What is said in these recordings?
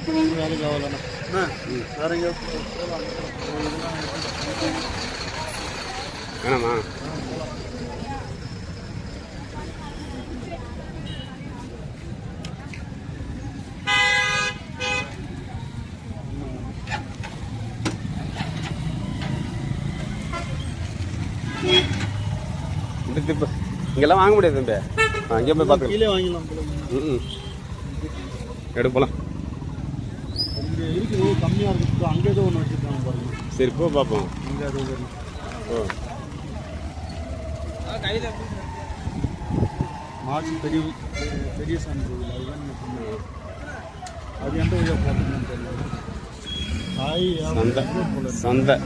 வேலைக்கு ஆகலண்ணா வேற எங்கேயாவது வேணாமா? இங்கெல்லாம் வாங்க முடியாது தம்பி. அங்கே போய் பார்த்து கீழே வாங்கிடலாம். எடுப்பலாம். இங்கே இருக்குது கம்மியாக இருக்குது. அங்கே ஏதோ ஒன்று வச்சுருக்காங்க பாருங்க. சரி போ பார்ப்போம். அங்கே ஏதோ ஓ மாசி பெரிய பெரிய சாமி கோவில் அதுதான் நீங்கள் அது எந்த வழியாக போகிறதுன்னு தெரியல. காய் சந்தை சந்தை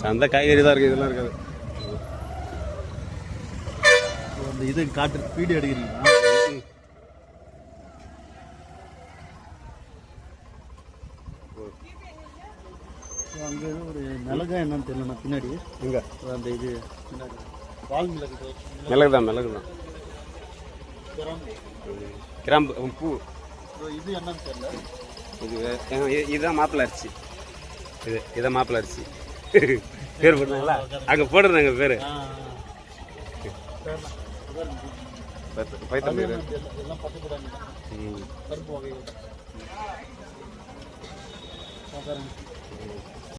சந்தை காய்கறி தான் இருக்குது. இதெல்லாம் இருக்காது. அந்த இதை காட்டு வீடியோ எடுக்கிறீங்களா? அங்கே ஒரு மிளகா என்னன்னு தெரியல பின்னாடி. இங்கே அந்த இது பின்னாடி பால் மிளகு. மிளகு தான் மிளகு தான். கிராம்பு பூ. இது என்னன்னு தெரியல. இதுதான் மாப்பிள்ளை அரிசி. இதான் மாப்பிள்ளை அரிசி. பேர் போடுறாங்களா? அங்கே போடுறாங்க பேர். பைத்தம் பேர் எல்லாம் பட்டுக்கிறாங்க. கருப்பு வகைகள்